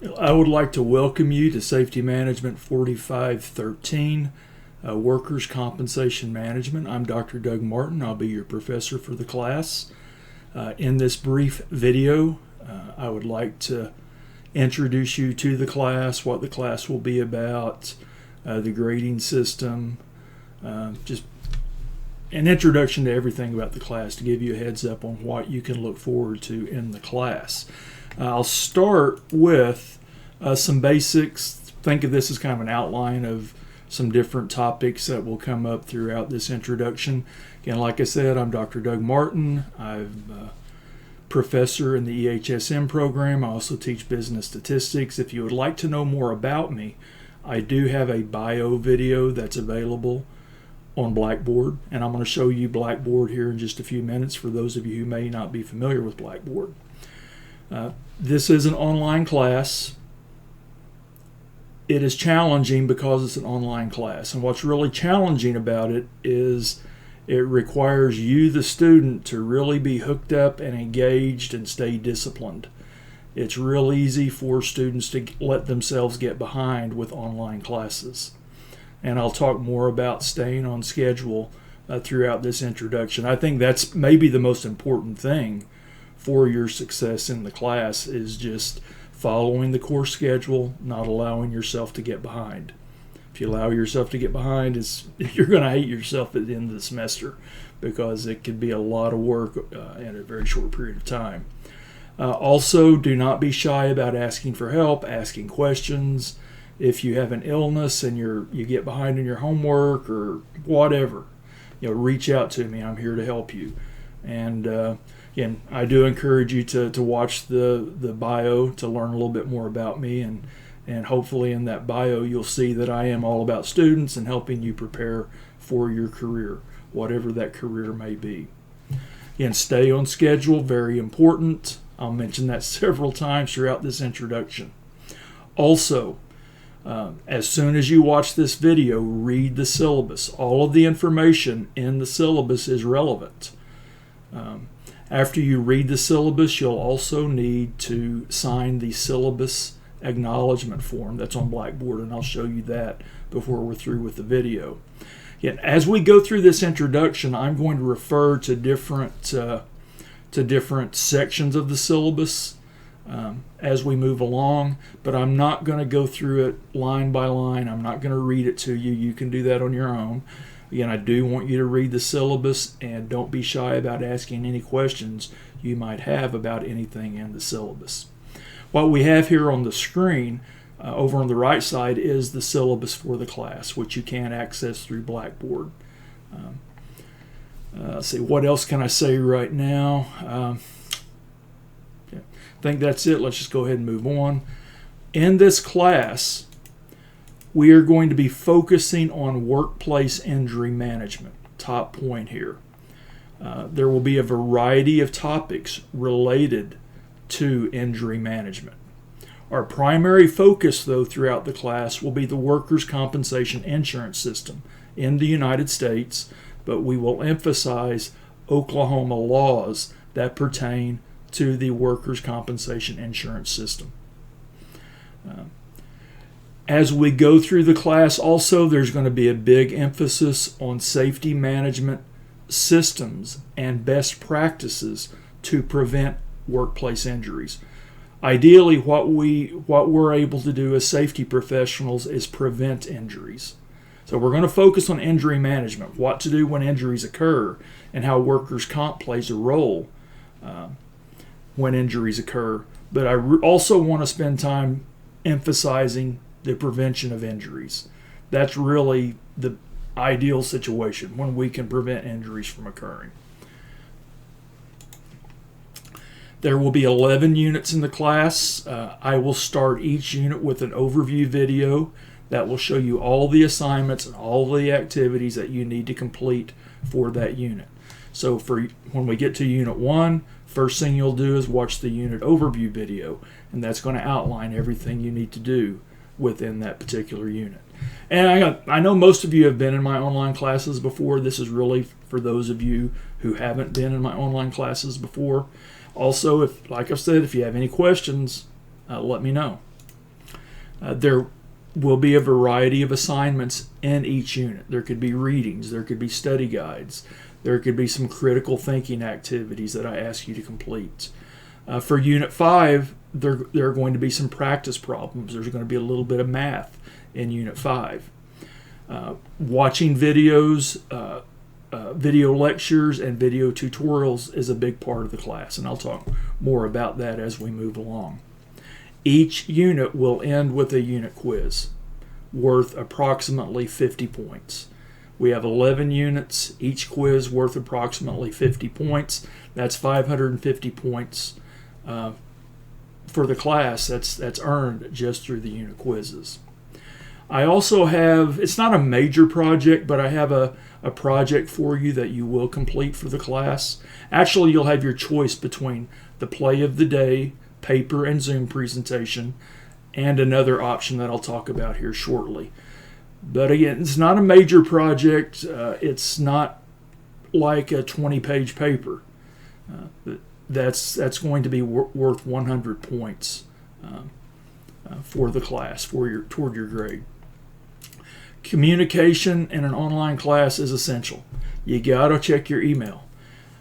I would like to welcome you to Safety Management 4513, Workers' Compensation Management. I'm Dr. Doug Martin. I'll be your professor for the class. In this brief video, I would like to introduce you to the class, what the class will be about, the grading system, just an introduction to everything about the class to give you a heads up on what you can look forward to in the class. I'll start with some basics. Think of this as kind of an outline of some different topics that will come up throughout this introduction. Again, like I said, I'm Dr. Doug Martin. I'm a professor in the EHSM program. I also teach business statistics. If you would like to know more about me, I do have a bio video that's available on Blackboard, and I'm going to show you Blackboard here in just a few minutes for those of you who may not be familiar with Blackboard. This is an online class. It is challenging because it's an online class, and what's really challenging about it is it requires you, the student, to really be hooked up and engaged and stay disciplined. It's real easy for students to let themselves get behind with online classes, and I'll talk more about staying on schedule throughout this introduction. I think that's maybe the most important thing for your success in the class, is just following the course schedule, not allowing yourself to get behind. If you allow yourself to get behind, you're going to hate yourself at the end of the semester, because it could be a lot of work in a very short period of time. Also, do not be shy about asking for help, asking questions. If you have an illness and you get behind in your homework or whatever, reach out to me. I'm here to help you. And again, I do encourage you to watch the bio to learn a little bit more about me, and hopefully in that bio you'll see that I am all about students and helping you prepare for your career, whatever that career may be. Again, stay on schedule, very important. I'll mention that several times throughout this introduction. Also, as soon as you watch this video, read the syllabus. All of the information in the syllabus is relevant. After you read the syllabus, you'll also need to sign the syllabus acknowledgement form that's on Blackboard, and I'll show you that before we're through with the video. Yet, as we go through this introduction, I'm going to refer to different sections of the syllabus as we move along, but I'm not going to go through it line by line. I'm not going to read it to you. You can do that on your own. Again, I do want you to read the syllabus, and don't be shy about asking any questions you might have about anything in the syllabus. What we have here on the screen over on the right side is the syllabus for the class, which you can access through Blackboard. Let's see, what else can I say right now? I think that's it. Let's just go ahead and move on. In this class, we are going to be focusing on workplace injury management. Top point here. There will be a variety of topics related to injury management. Our primary focus, though, throughout the class will be the workers' compensation insurance system in the United States, but we will emphasize Oklahoma laws that pertain to the workers' compensation insurance system. As we go through the class, also, there's going to be a big emphasis on safety management systems and best practices to prevent workplace injuries. Ideally, what we're able to do as safety professionals is prevent injuries. So we're going to focus on injury management, what to do when injuries occur, and how workers' comp plays a role when injuries occur. But I also want to spend time emphasizing the prevention of injuries. That's really the ideal situation, when we can prevent injuries from occurring. There will be 11 units in the class. I will start each unit with an overview video that will show you all the assignments and all the activities that you need to complete for that unit. So when we get to Unit 1, first thing you'll do is watch the unit overview video, and that's going to outline everything you need to do within that particular unit. And I know most of you have been in my online classes before. This is really for those of you who haven't been in my online classes before. Also, like I said, if you have any questions, let me know. There will be a variety of assignments in each unit. There could be readings, there could be study guides, there could be some critical thinking activities that I ask you to complete. For Unit 5, there are going to be some practice problems. There's going to be a little bit of math in Unit 5. Watching videos, video lectures, and video tutorials is a big part of the class, and I'll talk more about that as we move along. Each unit will end with a unit quiz worth approximately 50 points. We have 11 units, each quiz worth approximately 50 points. That's 550 points for the class that's earned just through the unit quizzes. I also have, it's not a major project, but I have a project for you that you will complete for the class. Actually, you'll have your choice between the play of the day, paper and Zoom presentation, and another option that I'll talk about here shortly. But again, it's not a major project. It's not like a 20-page paper. That's going to be worth 100 points for the class, toward your grade. Communication in an online class is essential. You got to check your email.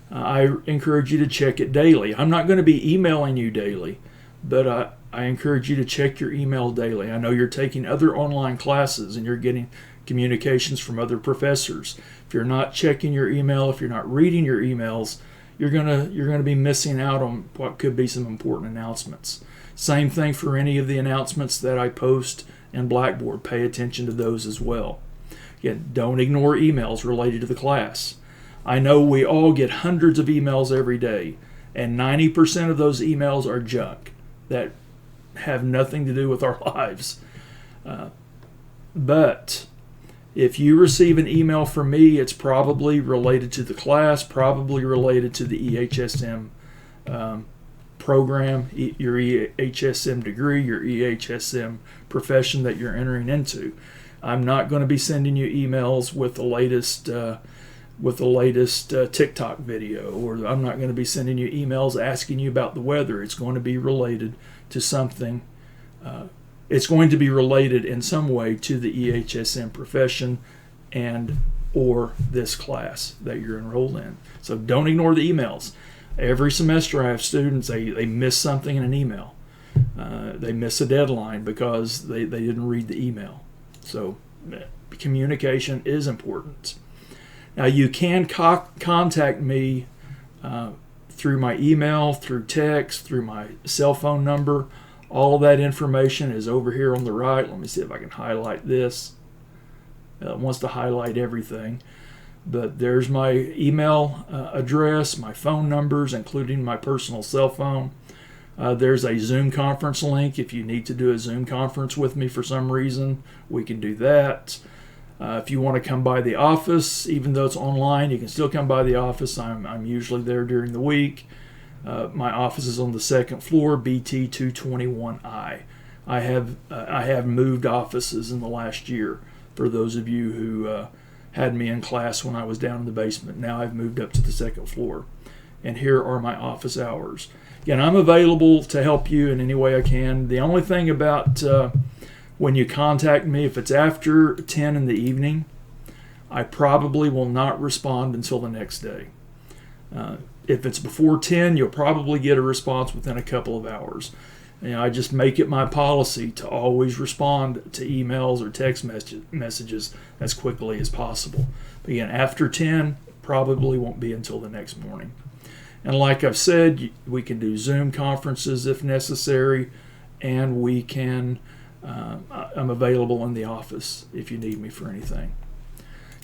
I encourage you to check it daily. I'm not going to be emailing you daily, but I encourage you to check your email daily. I know you're taking other online classes and you're getting communications from other professors. If you're not checking your email, if you're not reading your emails, you're gonna be missing out on what could be some important announcements. Same thing for any of the announcements that I post in Blackboard. Pay attention to those as well. Again, don't ignore emails related to the class. I know we all get hundreds of emails every day, and 90% of those emails are junk that have nothing to do with our lives. But if you receive an email from me, it's probably related to the class, probably related to the EHSM program, your EHSM degree, your EHSM profession that you're entering into. I'm not going to be sending you emails with the latest TikTok video, or I'm not going to be sending you emails asking you about the weather. It's going to be related to something. It's going to be related in some way to the EHSM profession and or this class that you're enrolled in. So don't ignore the emails. Every semester I have students, they miss something in an email. They miss a deadline because they didn't read the email. So communication is important. Now you can contact me through my email, through text, through my cell phone number. All of that information is over here on the right. Let me see if I can highlight this. It wants to highlight everything. But there's my email address, my phone numbers, including my personal cell phone. There's a Zoom conference link. If you need to do a Zoom conference with me for some reason, we can do that. If you want to come by the office, even though it's online, you can still come by the office. I'm usually there during the week. My office is on the second floor, BT 221I. I have moved offices in the last year. For those of you who had me in class when I was down in the basement, now I've moved up to the second floor. And here are my office hours. Again, I'm available to help you in any way I can. The only thing about when you contact me, if it's after 10 in the evening, I probably will not respond until the next day. If it's before 10, you'll probably get a response within a couple of hours. I just make it my policy to always respond to emails or text messages as quickly as possible. But again, after 10, probably won't be until the next morning. And like I've said, we can do Zoom conferences if necessary, and we can. I'm available in the office if you need me for anything.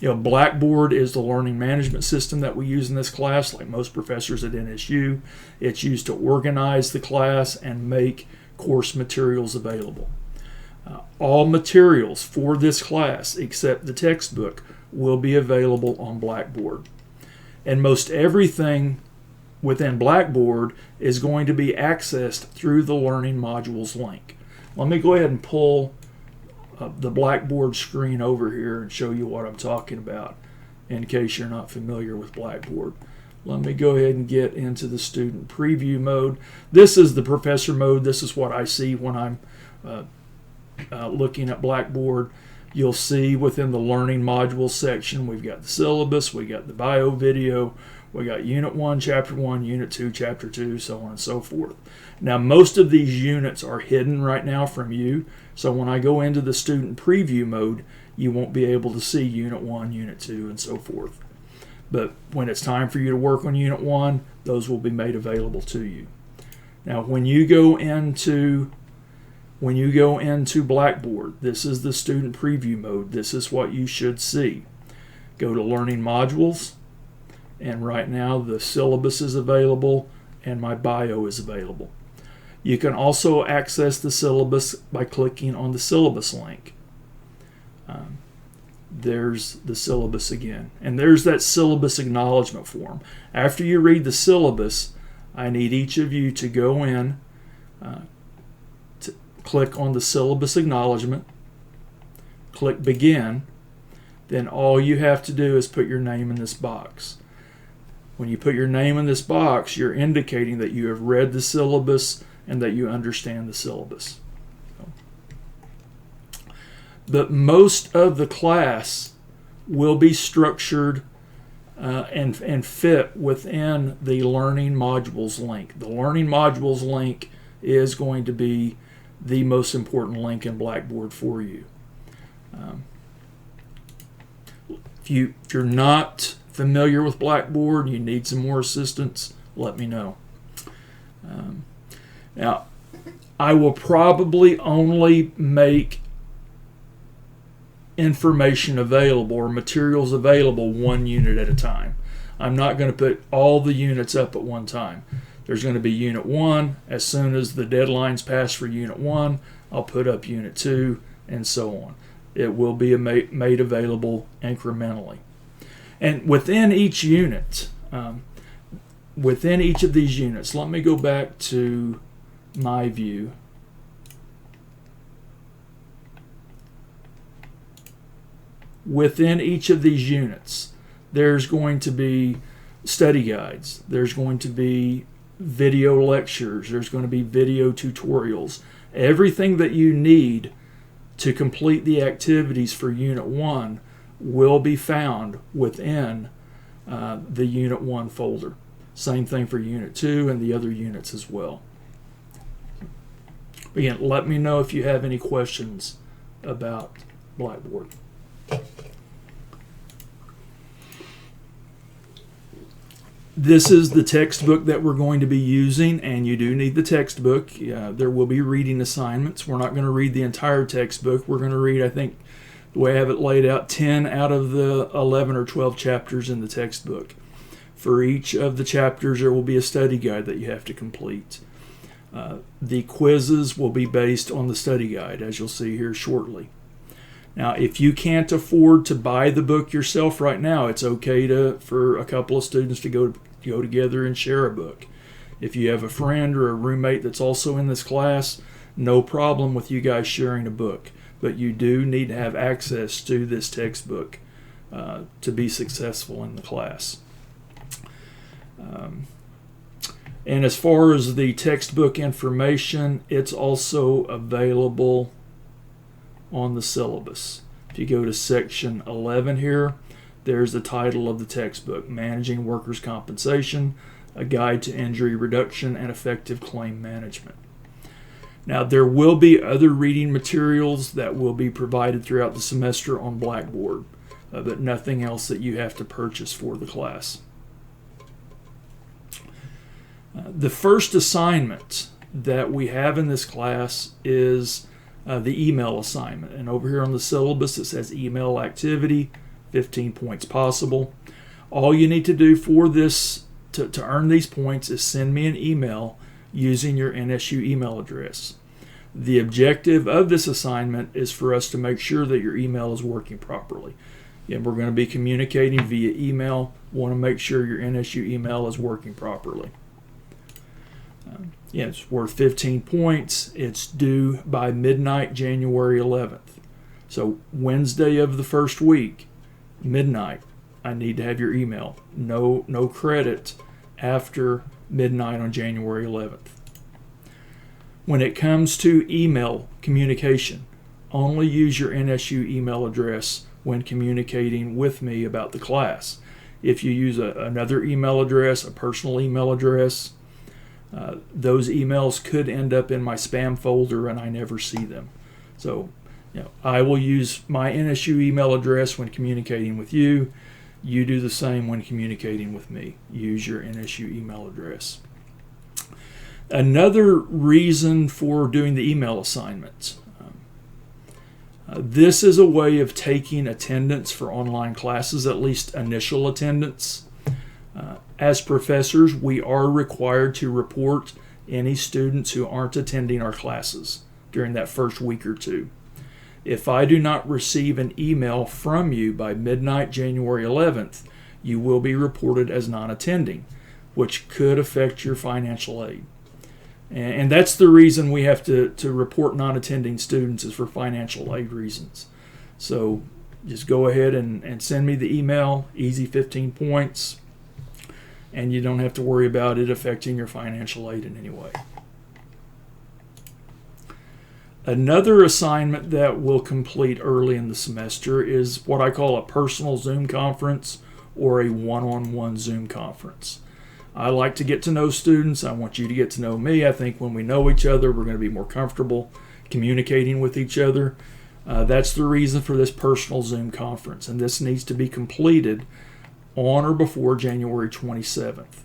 Blackboard is the learning management system that we use in this class, like most professors at NSU. It's used to organize the class and make course materials available. All materials for this class, except the textbook, will be available on Blackboard. And most everything within Blackboard is going to be accessed through the Learning Modules link. Let me go ahead and pull the Blackboard screen over here and show you what I'm talking about in case you're not familiar with Blackboard. Let me go ahead and get into the student preview mode. This is the professor mode. This is what I see when I'm looking at Blackboard, you'll see within the learning modules section, we've got the syllabus, we got the bio video, we got Unit 1, Chapter 1, Unit 2, Chapter 2, so on and so forth. Now, most of these units are hidden right now from you, so when I go into the student preview mode, you won't be able to see Unit 1, Unit 2, and so forth. But when it's time for you to work on Unit 1, those will be made available to you. Now, when you go into Blackboard, this is the student preview mode. This is what you should see. Go to Learning Modules, and right now the syllabus is available and my bio is available. You can also access the syllabus by clicking on the syllabus link. There's the syllabus again, and there's that syllabus acknowledgement form. After you read the syllabus, I need each of you to go in, to click on the syllabus acknowledgement, click begin, then all you have to do is put your name in this box. When you put your name in this box, you're indicating that you have read the syllabus and that you understand the syllabus. But most of the class will be structured and fit within the Learning Modules link. The Learning Modules link is going to be the most important link in Blackboard for you. If you're not familiar with Blackboard, you need some more assistance, let me know. Now, I will probably only make information available or materials available one unit at a time. I'm not going to put all the units up at one time. There's going to be Unit 1. As soon as the deadline's passed for Unit 1, I'll put up Unit 2, and so on. It will be made available incrementally. And within each unit, within each of these units, let me go back to my view. Within each of these units, there's going to be study guides, there's going to be video lectures, there's going to be video tutorials. Everything that you need to complete the activities for Unit 1 will be found within the Unit 1 folder. Same thing for Unit 2 and the other units as well. Again, let me know if you have any questions about Blackboard. This is the textbook that we're going to be using, and you do need the textbook. There will be reading assignments. We're not going to read the entire textbook. We're going to read, I think, the way I have it laid out, 10 out of the 11 or 12 chapters in the textbook. For each of the chapters, there will be a study guide that you have to complete. The quizzes will be based on the study guide, as you'll see here shortly. Now, if you can't afford to buy the book yourself right now, it's okay for a couple of students to go together and share a book. If you have a friend or a roommate that's also in this class, no problem with you guys sharing a book. But you do need to have access to this textbook to be successful in the class. And as far as the textbook information, it's also available on the syllabus. If you go to section 11 here, there's the title of the textbook, Managing Workers' Compensation, A Guide to Injury Reduction and Effective Claim Management. Now, there will be other reading materials that will be provided throughout the semester on Blackboard, but nothing else that you have to purchase for the class. The first assignment that we have in this class is the email assignment. And over here on the syllabus it says email activity, 15 points possible. All you need to do for this to earn these points is send me an email using your NSU email address. The objective of this assignment is for us to make sure that your email is working properly. And we're going to be communicating via email. We want to make sure your NSU email is working properly. It's worth 15 points. It's due by midnight, January 11th. So Wednesday of the first week, midnight, I need to have your email. No credit after midnight on January 11th. When it comes to email communication, only use your NSU email address when communicating with me about the class. If you use another email address, a personal email address, those emails could end up in my spam folder and I never see them. So, I will use my NSU email address when communicating with you. You do the same when communicating with me. Use your NSU email address. Another reason for doing the email assignments. This is a way of taking attendance for online classes, at least initial attendance. As professors, we are required to report any students who aren't attending our classes during that first week or two. If I do not receive an email from you by midnight January 11th, you will be reported as non-attending, which could affect your financial aid. And that's the reason we have to report non-attending students, is for financial aid reasons. So just go ahead and send me the email, easy 15 points, and you don't have to worry about it affecting your financial aid in any way. Another assignment that we'll complete early in the semester is what I call a personal Zoom conference or a one-on-one Zoom conference. I like to get to know students. I want you to get to know me. I think when we know each other, we're going to be more comfortable communicating with each other. That's the reason for this personal Zoom conference, and this needs to be completed on or before January 27th.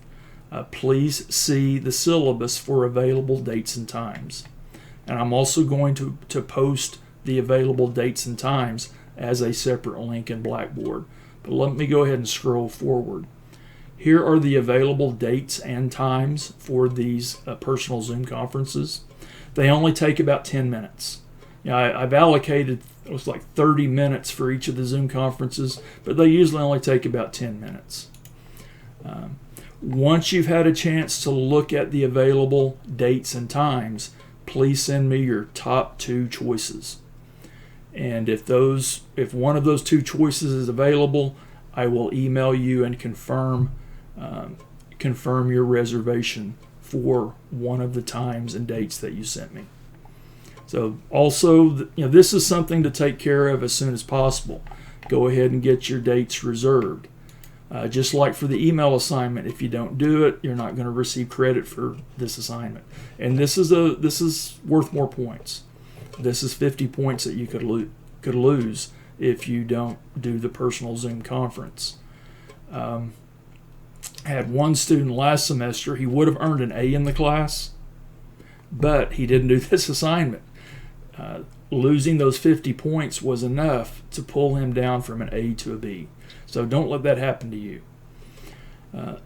Please see the syllabus for available dates and times. And I'm also going to post the available dates and times as a separate link in Blackboard. But let me go ahead and scroll forward. Here are the available dates and times for these personal Zoom conferences. They only take about 10 minutes. I've allocated, it was like 30 minutes for each of the Zoom conferences, but they usually only take about 10 minutes. Once you've had a chance to look at the available dates and times, please send me your top 2 choices. And if one of those 2 choices is available, I will email you and confirm your reservation for one of the times and dates that you sent me. So also, this is something to take care of as soon as possible. Go ahead and get your dates reserved. Just like for the email assignment, if you don't do it, you're not going to receive credit for this assignment. And this is worth more points. This is 50 points that you could lose if you don't do the personal Zoom conference. I had one student last semester. He would have earned an A in the class, but he didn't do this assignment. Losing those 50 points was enough to pull him down from an A to a B. So don't let that happen to you.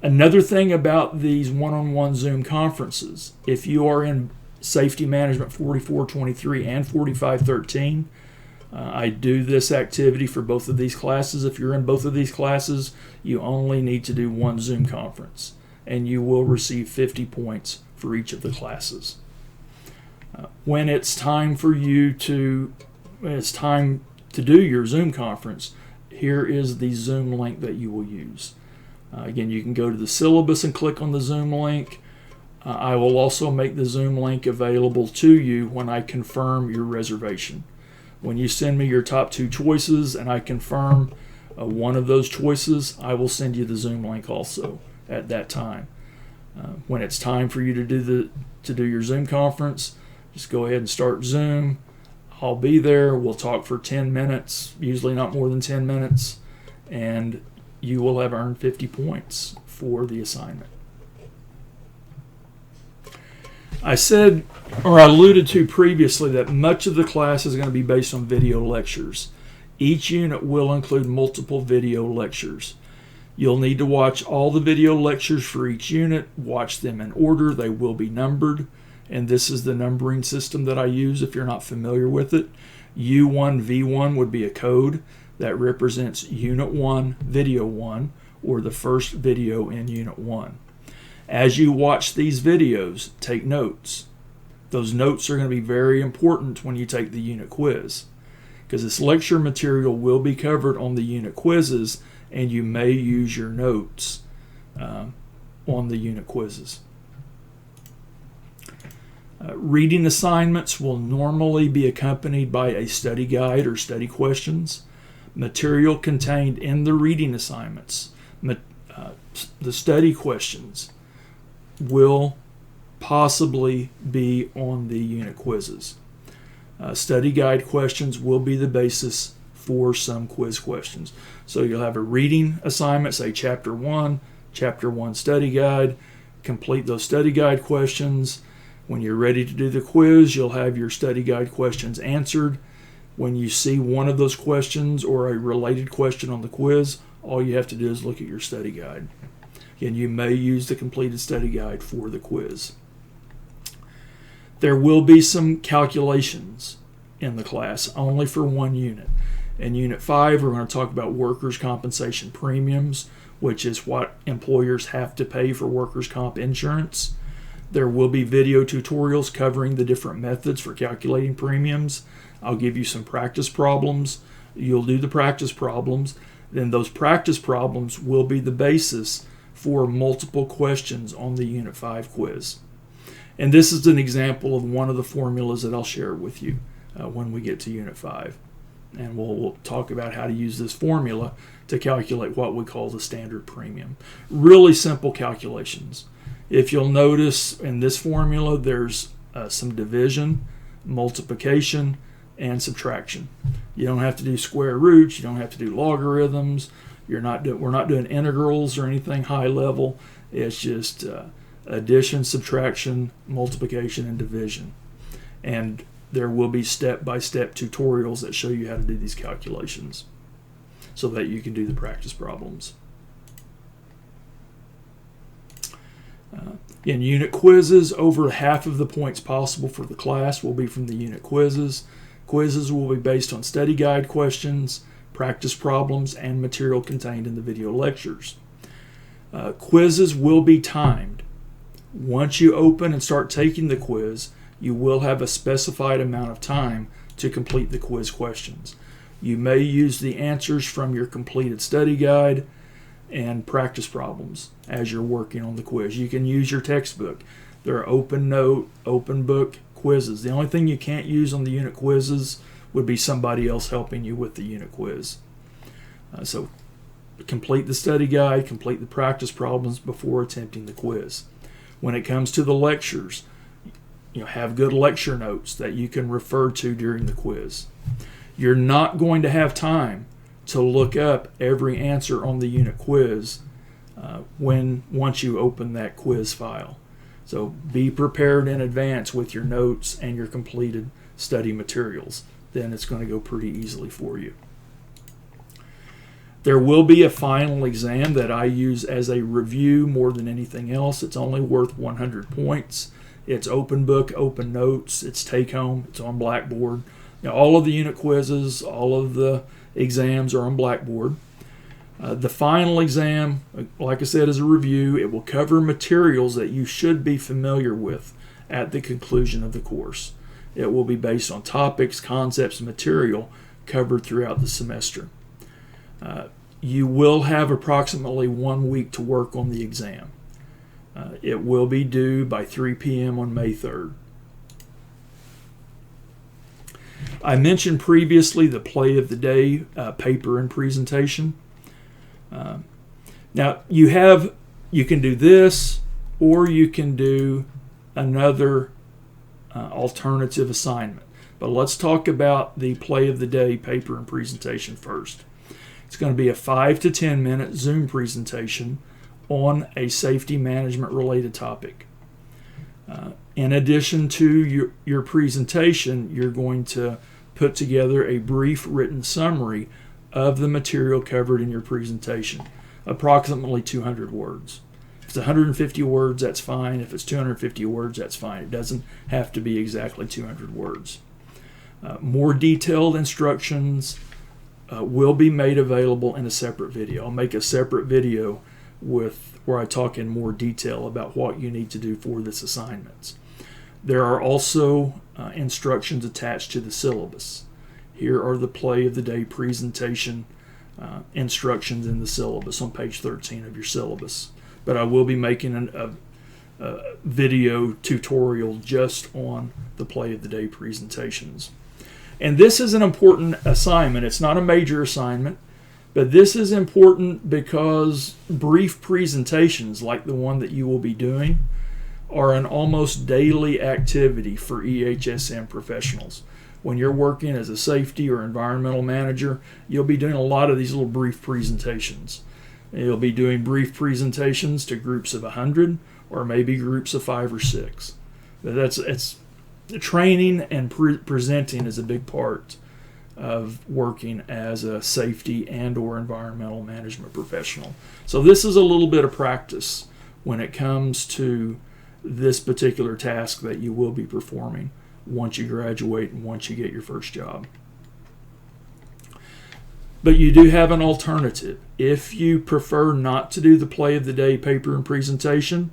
Another thing about these one-on-one Zoom conferences, if you are in Safety Management 4423 and 4513, I do this activity for both of these classes. If you're in both of these classes, you only need to do one Zoom conference, and you will receive 50 points for each of the classes. When it's time to do your Zoom conference, here is the Zoom link that you will use. Again, you can go to the syllabus and click on the Zoom link. I will also make the Zoom link available to you when I confirm your reservation. When you send me your top 2 choices and I confirm one of those choices, I will send you the Zoom link also at that time. When it's time for you to do your Zoom conference, just go ahead and start Zoom. I'll be there. We'll talk for 10 minutes, usually not more than 10 minutes, and you will have earned 50 points for the assignment. I said, or I alluded to previously, that much of the class is going to be based on video lectures. Each unit will include multiple video lectures. You'll need to watch all the video lectures for each unit, watch them in order. They will be numbered, and this is the numbering system that I use if you're not familiar with it. U1V1 would be a code that represents Unit 1, Video 1, or the first video in Unit 1. As you watch these videos, take notes. Those notes are going to be very important when you take the unit quiz, because this lecture material will be covered on the unit quizzes, and you may use your notes on the unit quizzes. Reading assignments will normally be accompanied by a study guide or study questions. Material contained in the reading assignments, the study questions, will possibly be on the unit quizzes. Study guide questions will be the basis for some quiz questions. So you'll have a reading assignment, say Chapter 1 study guide. Complete those study guide questions. When you're ready to do the quiz, you'll have your study guide questions answered. When you see one of those questions or a related question on the quiz, all you have to do is look at your study guide. Again, you may use the completed study guide for the quiz. There will be some calculations in the class, only for one unit. In Unit 5, we're going to talk about workers' compensation premiums, which is what employers have to pay for workers' comp insurance. There will be video tutorials covering the different methods for calculating premiums. I'll give you some practice problems. You'll do the practice problems. Then those practice problems will be the basis for multiple questions on the Unit 5 quiz. And this is an example of one of the formulas that I'll share with you when we get to Unit 5. And we'll talk about how to use this formula to calculate what we call the standard premium. Really simple calculations. If you'll notice in this formula, there's some division, multiplication, and subtraction. You don't have to do square roots. You don't have to do logarithms. We're not doing integrals or anything high level. It's just addition, subtraction, multiplication, and division. And there will be step-by-step tutorials that show you how to do these calculations so that you can do the practice problems. In unit quizzes, over half of the points possible for the class will be from the unit quizzes. Quizzes will be based on study guide questions, practice problems, and material contained in the video lectures. Quizzes will be timed. Once you open and start taking the quiz, you will have a specified amount of time to complete the quiz questions. You may use the answers from your completed study guide and practice problems as you're working on the quiz. You can use your textbook. There are open note, open book quizzes. The only thing you can't use on the unit quizzes would be somebody else helping you with the unit quiz. So complete the study guide, complete the practice problems before attempting the quiz. When it comes to the lectures, have good lecture notes that you can refer to during the quiz. You're not going to have time to look up every answer on the unit quiz once you open that quiz file. So be prepared in advance with your notes and your completed study materials. Then it's going to go pretty easily for you. There will be a final exam that I use as a review more than anything else. It's only worth 100 points. It's open book, open notes, it's take home, it's on Blackboard. Now, all of the unit quizzes, all of the exams are on Blackboard. The final exam, like I said, is a review. It will cover materials that you should be familiar with at the conclusion of the course. It will be based on topics, concepts, and material covered throughout the semester. You will have approximately 1 week to work on the exam. It will be due by 3 p.m. on May 3rd. I mentioned previously the play of the day paper and presentation. Now you can do this, or you can do another alternative assignment. But let's talk about the play of the day paper and presentation first. It's going to be a 5 to 10 minute Zoom presentation on a safety management related topic. In addition to your presentation, you're going to put together a brief written summary of the material covered in your presentation, approximately 200 words. If it's 150 words, that's fine. If it's 250 words, that's fine. It doesn't have to be exactly 200 words. More detailed instructions will be made available in a separate video. I'll make a separate video where I talk in more detail about what you need to do for this assignment. There are also instructions attached to the syllabus. Here are the play of the day presentation instructions in the syllabus on page 13 of your syllabus. But I will be making video tutorial just on the play of the day presentations. And this is an important assignment. It's not a major assignment, but this is important because brief presentations like the one that you will be doing are an almost daily activity for EHSM professionals. When you're working as a safety or environmental manager, you'll be doing a lot of these little brief presentations. You'll be doing brief presentations to groups of 100 or maybe groups of 5 or 6. But it's training and presenting is a big part of working as a safety and or environmental management professional. So this is a little bit of practice when it comes to this particular task that you will be performing once you graduate and once you get your first job. But you do have an alternative. If you prefer not to do the play of the day paper and presentation,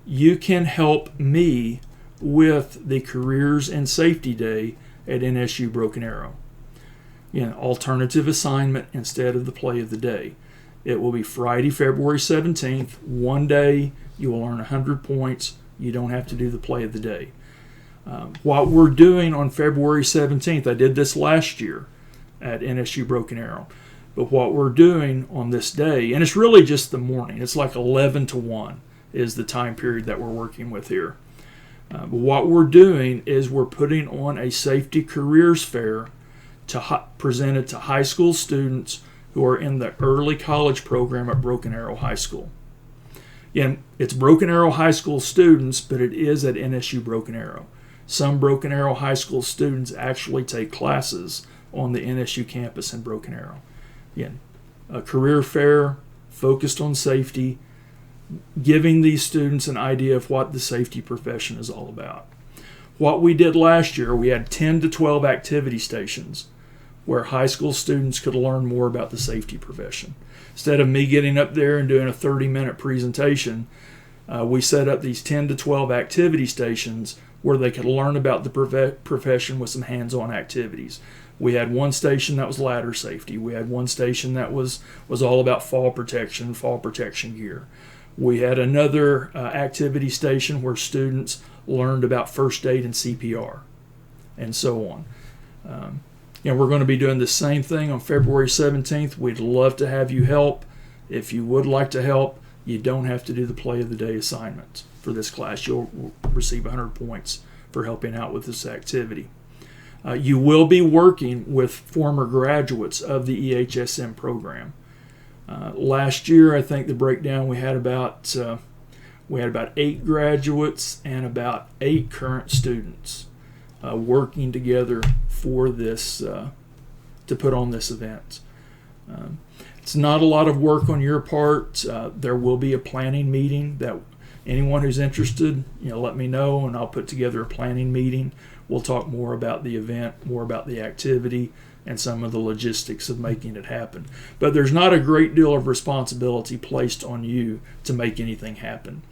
you can help me with the Careers and Safety Day at NSU Broken Arrow. Again, alternative assignment instead of the play of the day. It will be Friday, February 17th. One day, you will earn 100 points. You don't have to do the play of the day. What we're doing on February 17th, I did this last year at NSU Broken Arrow, but what we're doing on this day, and it's really just the morning, it's like 11 to 1 is the time period that we're working with here. But what we're doing is we're putting on a safety careers fair presented to high school students who are in the early college program at Broken Arrow High School. Again, it's Broken Arrow High School students, but it is at NSU Broken Arrow. Some Broken Arrow High School students actually take classes on the NSU campus in Broken Arrow. Again, a career fair focused on safety, giving these students an idea of what the safety profession is all about. What we did last year, we had 10 to 12 activity stations where high school students could learn more about the safety profession. Instead of me getting up there and doing a 30-minute presentation, we set up these 10 to 12 activity stations where they could learn about the profession with some hands-on activities. We had one station that was ladder safety. We had one station that was all about fall protection gear. We had another activity station where students learned about first aid and CPR, and so on. We're going to be doing the same thing on February 17th. We'd love to have you help. If you would like to help, you don't have to do the play of the day assignment for this class. You'll receive 100 points for helping out with this activity. You will be working with former graduates of the EHSM program. Last year, I think the breakdown we had about 8 graduates and about 8 current students working together for this to put on this event. It's not a lot of work on your part. There will be a planning meeting that anyone who's interested, let me know, and I'll put together a planning meeting. We'll talk more about the event, more about the activity, and some of the logistics of making it happen. But there's not a great deal of responsibility placed on you to make anything happen.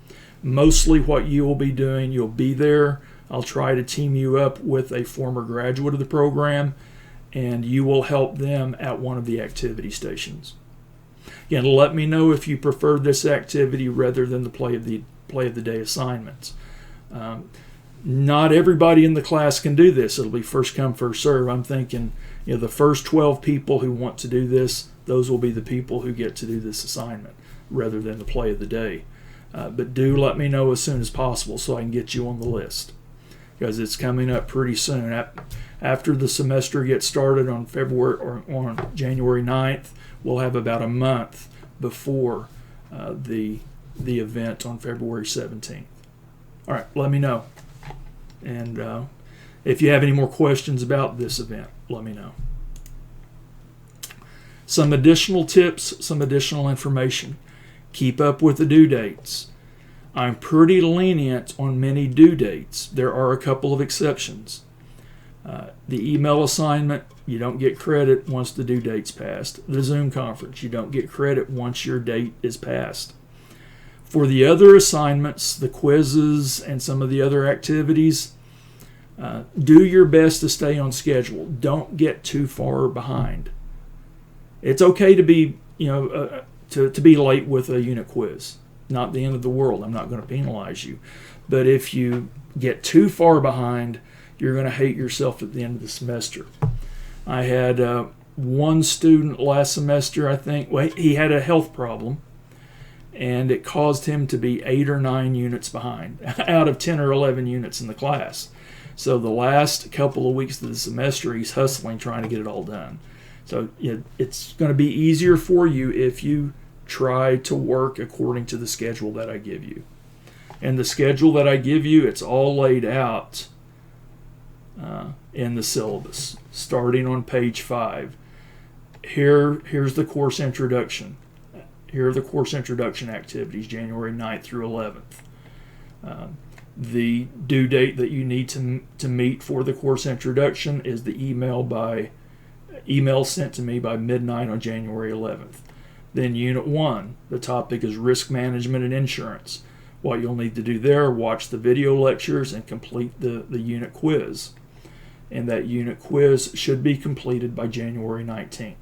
Mostly what you will be doing, you'll be there. I'll try to team you up with a former graduate of the program, and you will help them at one of the activity stations. Again, let me know if you prefer this activity rather than the play of the day assignments. Not everybody in the class can do this. It'll be first come, first serve. I'm thinking, the first 12 people who want to do this, those will be the people who get to do this assignment rather than the play of the day. But do let me know as soon as possible so I can get you on the list, because it's coming up pretty soon. After the semester gets started on on January 9th, we'll have about a month before the event on February 17th. All right, let me know. And if you have any more questions about this event, let me know. Some additional tips, some additional information. Keep up with the due dates. I'm pretty lenient on many due dates. There are a couple of exceptions. The email assignment, you don't get credit once the due date's passed. The Zoom conference, you don't get credit once your date is passed. For the other assignments, the quizzes and some of the other activities, do your best to stay on schedule. Don't get too far behind. It's okay to be, to be late with a unit quiz. not the end of the world. I'm not going to penalize you. But if you get too far behind, you're going to hate yourself at the end of the semester. I had one student last semester, I think, he had a health problem, and it caused him to be 8 or 9 units behind out of 10 or 11 units in the class. So the last couple of weeks of the semester, he's hustling trying to get it all done. So it's going to be easier for you if you try to work according to the schedule that I give you. And the schedule that I give you, it's all laid out in the syllabus, starting on page 5. Here's the course introduction. Here are the course introduction activities, January 9th through 11th. The due date that you need to meet for the course introduction is the email sent to me by midnight on January 11th. Then Unit 1, the topic is risk management and insurance. What you'll need to do there, watch the video lectures and complete the unit quiz. And that unit quiz should be completed by January 19th.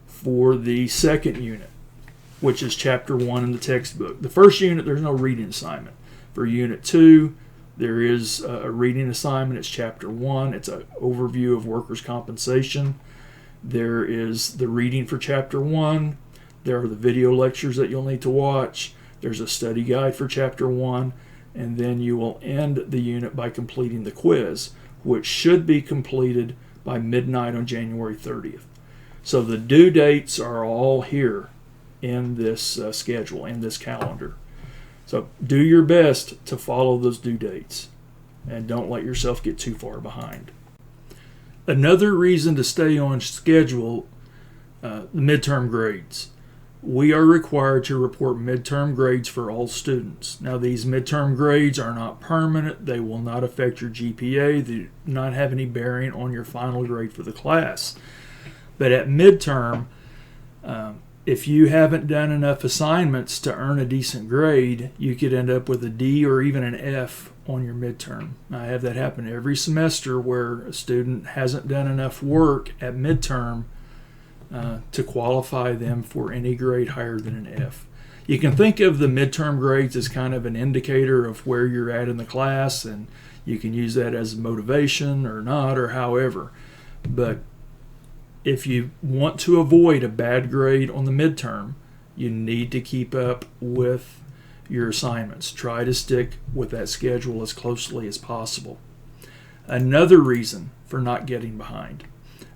For the second unit, which is Chapter 1 in the textbook. The first unit, there's no reading assignment. For Unit 2, there is a reading assignment. It's Chapter 1. It's an overview of workers' compensation. There is the reading for Chapter 1. There are the video lectures that you'll need to watch. There's a study guide for Chapter 1. And then you will end the unit by completing the quiz, which should be completed by midnight on January 30th. So the due dates are all here in this schedule, in this calendar. So do your best to follow those due dates and don't let yourself get too far behind. Another reason to stay on schedule, the midterm grades. We are required to report midterm grades for all students. Now, these midterm grades are not permanent. They will not affect your GPA. They do not have any bearing on your final grade for the class. But at midterm, if you haven't done enough assignments to earn a decent grade, you could end up with a D or even an F on your midterm. I have that happen every semester where a student hasn't done enough work at midterm to qualify them for any grade higher than an F. You can think of the midterm grades as kind of an indicator of where you're at in the class, and you can use that as motivation or not, or however. But if you want to avoid a bad grade on the midterm, you need to keep up with your assignments. Try to stick with that schedule as closely as possible. Another reason for not getting behind,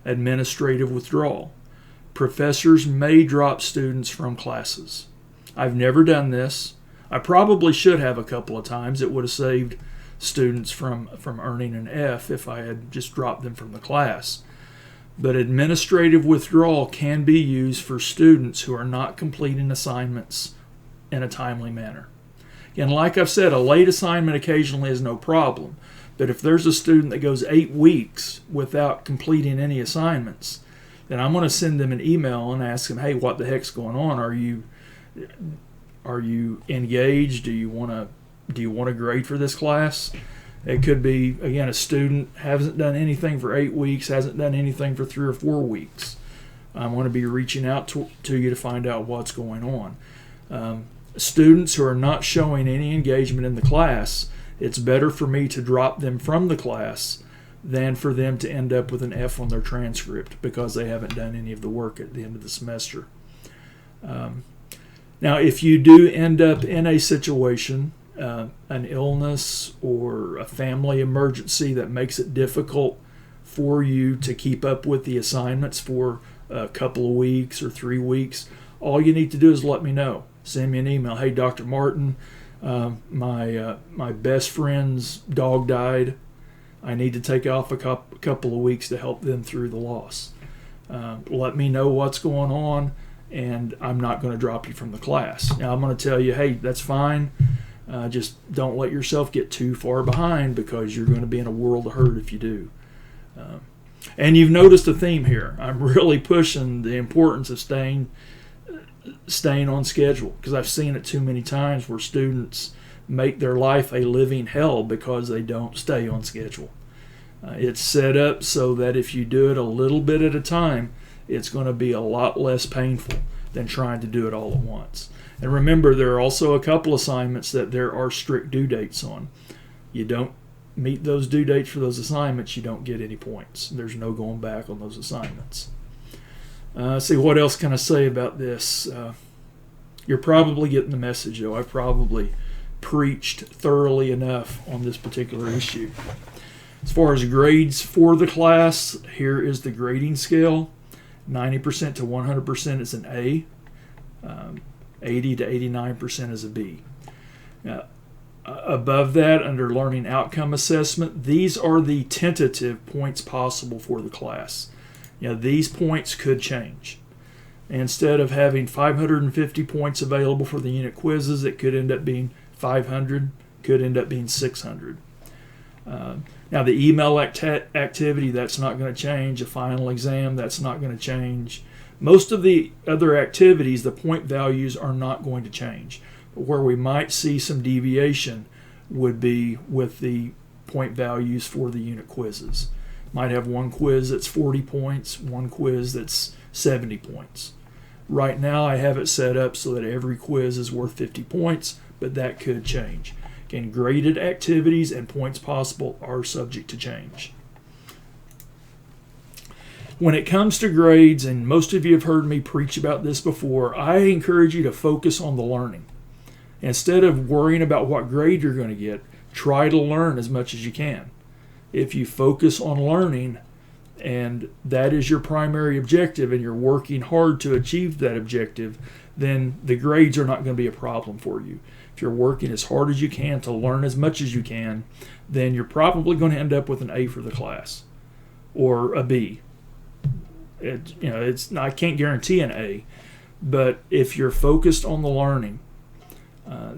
administrative withdrawal. Professors may drop students from classes. I've never done this. I probably should have a couple of times. It would have saved students from earning an F if I had just dropped them from the class. But administrative withdrawal can be used for students who are not completing assignments in a timely manner. And like I've said, a late assignment occasionally is no problem. But if there's a student that goes 8 weeks without completing any assignments, then I'm going to send them an email and ask them, hey, what the heck's going on? Are you engaged? Do you want a grade for this class? It could be, again, a student hasn't done anything for 8 weeks, hasn't done anything for 3 or 4 weeks. I'm going to be reaching out to you to find out what's going on. Students who are not showing any engagement in the class, it's better for me to drop them from the class than for them to end up with an F on their transcript because they haven't done any of the work at the end of the semester. Now, if you do end up in a situation, an illness or a family emergency that makes it difficult for you to keep up with the assignments for a couple of weeks or 3 weeks, all you need to do is let me know. Send me an email. Hey, Dr. Martin, my best friend's dog died. I need to take off a couple of weeks to help them through the loss. Let me know what's going on, and I'm not going to drop you from the class. Now, I'm going to tell you, hey, that's fine. Just don't let yourself get too far behind because you're going to be in a world of hurt if you do. And you've noticed a theme here. I'm really pushing the importance of staying on schedule because I've seen it too many times where students make their life a living hell because they don't stay on schedule. It's set up so that if you do it a little bit at a time, it's going to be a lot less painful. than trying to do it all at once. And remember, there are also a couple assignments that there are strict due dates on. You don't meet those due dates for those assignments, you don't get any points. There's no going back on those assignments. See, what else can I say about this? You're probably getting the message, though. I've probably preached thoroughly enough on this particular issue. As far as grades for the class, here is the grading scale. 90% to 100% is an A. 80 to 89% is a B. Above that, under Learning Outcome Assessment, these are the tentative points possible for the class. These points could change. Instead of having 550 points available for the unit quizzes, it could end up being 500, could end up being 600. Now, the email activity, that's not going to change. A final exam, that's not going to change. Most of the other activities, the point values are not going to change. But where we might see some deviation would be with the point values for the unit quizzes. Might have one quiz that's 40 points, one quiz that's 70 points. Right now I have it set up so that every quiz is worth 50 points, but that could change. Again, graded activities and points possible are subject to change. When it comes to grades, and most of you have heard me preach about this before, I encourage you to focus on the learning. Instead of worrying about what grade you're going to get, try to learn as much as you can. If you focus on learning and that is your primary objective and you're working hard to achieve that objective, then the grades are not going to be a problem for you. If you're working as hard as you can to learn as much as you can, then you're probably going to end up with an A for the class or a B. I can't guarantee an A, but if you're focused on the learning,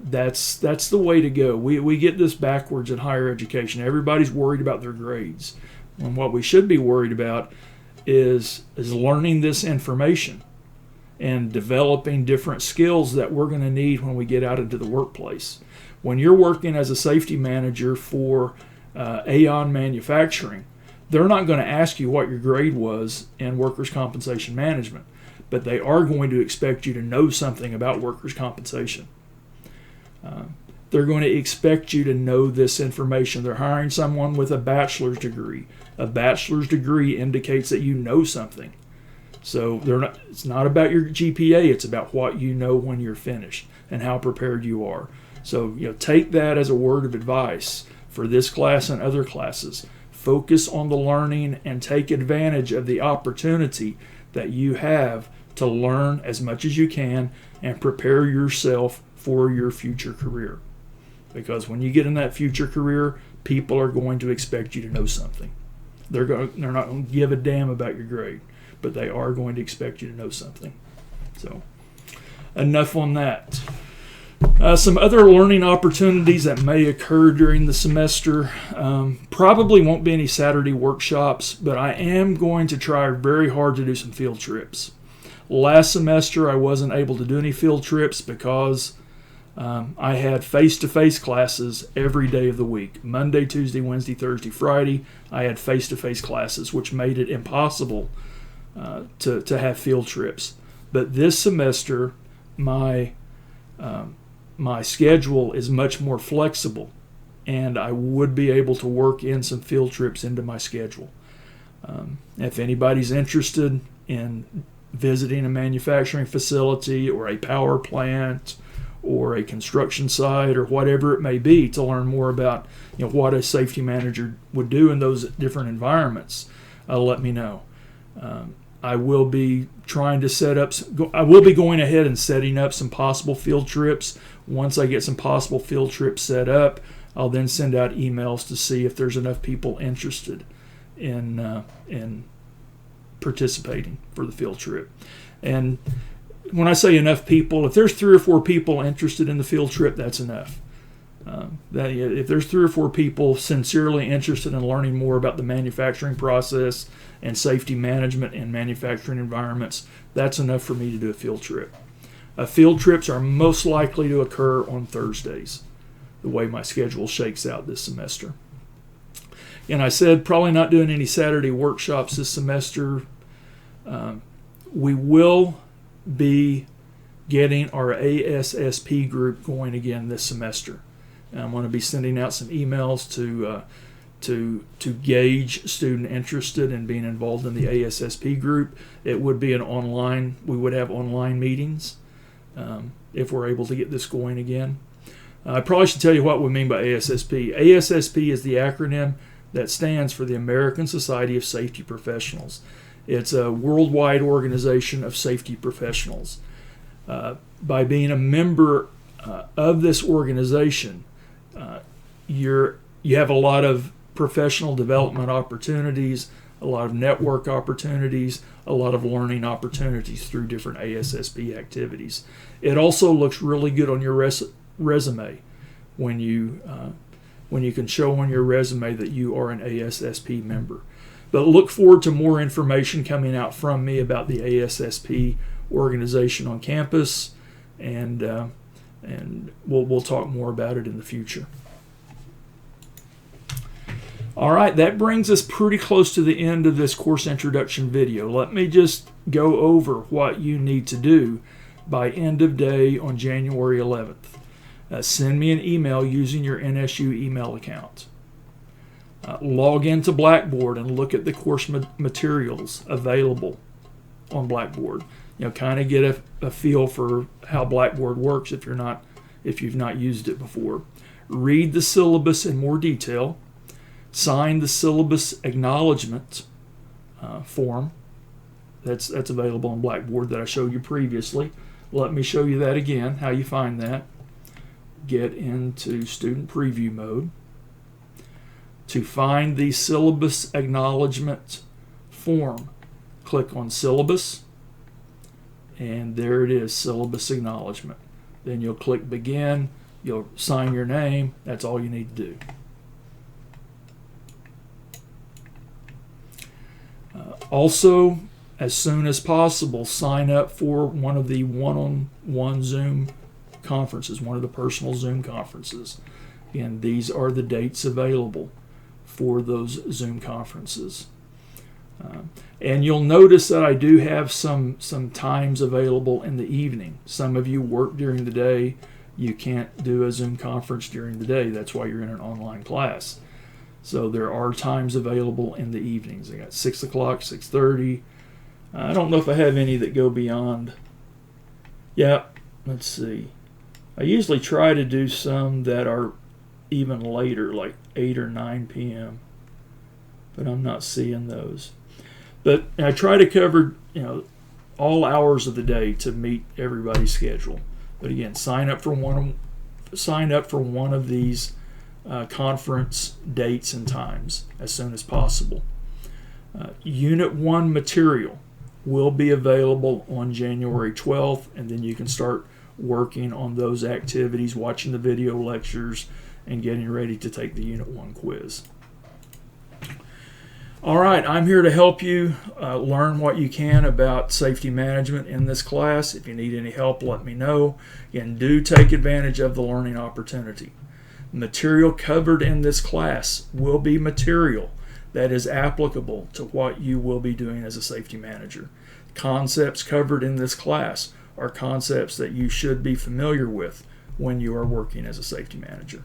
that's the way to go. We get this backwards in higher education. Everybody's worried about their grades. And what we should be worried about is learning this information and developing different skills that we're going to need when we get out into the workplace. When you're working as a safety manager for Aon Manufacturing, they're not going to ask you what your grade was in workers' compensation management, but they are going to expect you to know something about workers' compensation. They're going to expect you to know this information. They're hiring someone with a bachelor's degree. A bachelor's degree indicates that you know something. So it's not about your GPA, it's about what you know when you're finished and how prepared you are. So take that as a word of advice for this class and other classes. Focus on the learning and take advantage of the opportunity that you have to learn as much as you can and prepare yourself for your future career. Because when you get in that future career, people are going to expect you to know something. They're not going to give a damn about your grade, but they are going to expect you to know something. So, enough on that. Some other learning opportunities that may occur during the semester. Probably won't be any Saturday workshops, but I am going to try very hard to do some field trips. Last semester, I wasn't able to do any field trips because I had face-to-face classes every day of the week. Monday, Tuesday, Wednesday, Thursday, Friday, I had face-to-face classes, which made it impossible to have field trips. But this semester, my schedule is much more flexible, and I would be able to work in some field trips into my schedule. If anybody's interested in visiting a manufacturing facility or a power plant or a construction site or whatever it may be to learn more about what a safety manager would do in those different environments, let me know. I will be trying to I will be going ahead and setting up some possible field trips. Once I get some possible field trips set up, I'll then send out emails to see if there's enough people interested in participating for the field trip. And when I say enough people, if there's 3 or 4 people interested in the field trip, that's enough. If there's 3 or 4 people sincerely interested in learning more about the manufacturing process and safety management in manufacturing environments, that's enough for me to do a field trip. Field trips are most likely to occur on Thursdays, the way my schedule shakes out this semester. And I said probably not doing any Saturday workshops this semester. We will be getting our ASSP group going again this semester. And I'm going to be sending out some emails to gauge student interested in being involved in the ASSP group. It would be we would have online meetings if we're able to get this going again. I probably should tell you what we mean by ASSP. ASSP is the acronym that stands for the American Society of Safety Professionals. It's a worldwide organization of safety professionals. By being a member of this organization, you have a lot of professional development opportunities, a lot of network opportunities, a lot of learning opportunities through different ASSP activities. It also looks really good on your resume when you can show on your resume that you are an ASSP member. But look forward to more information coming out from me about the ASSP organization on campus, and we'll talk more about it in the future. All right, that brings us pretty close to the end of this course introduction video. Let me just go over what you need to do by end of day on January 11th. Send me an email using your NSU email account. Log into Blackboard and look at the course materials available on Blackboard. Kind of get a feel for how Blackboard works if you've not used it before. Read the syllabus in more detail. Sign the syllabus acknowledgement form that's available on Blackboard that I showed you previously. Let me show you that again, how you find that. Get into student preview mode. To find the syllabus acknowledgement form, click on syllabus, and there it is, syllabus acknowledgement. Then you'll click begin, you'll sign your name, that's all you need to do. Also, as soon as possible, sign up for one of the one-on-one Zoom conferences, one of the personal Zoom conferences. And these are the dates available for those Zoom conferences. And you'll notice that I do have some times available in the evening. Some of you work during the day. You can't do a Zoom conference during the day. That's why you're in an online class. So there are times available in the evenings. I got 6 o'clock, 6:30. I don't know if I have any that go beyond. Yeah, let's see. I usually try to do some that are even later, like 8 or 9 p.m. But I'm not seeing those. But I try to cover, all hours of the day to meet everybody's schedule. But again, sign up for one of these conference dates and times as soon as possible. Unit 1 material will be available on January 12th, and then you can start working on those activities, watching the video lectures, and getting ready to take the Unit 1 quiz. All right, I'm here to help you learn what you can about safety management in this class. If you need any help, let me know. And do take advantage of the learning opportunity. Material covered in this class will be material that is applicable to what you will be doing as a safety manager. Concepts covered in this class are concepts that you should be familiar with when you are working as a safety manager.